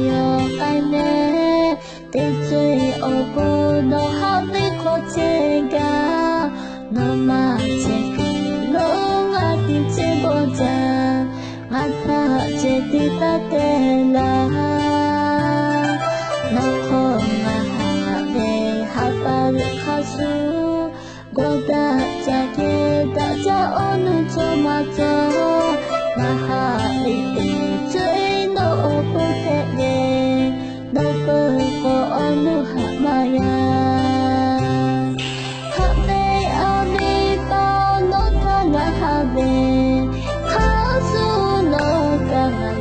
yo kai ne te chui o bu no ha vi ko che ga no ma che ki no nga ti che bo ja nga ta che ti ta te la no ko nga ha ve ha pa ru kha su go da cha ke da cha o nu cho ma cho nga ha li ti chui no o bu te ne no bu ko o nu ha ma ya ha ve a mi pa no ta nga ha ve kha su no ka nga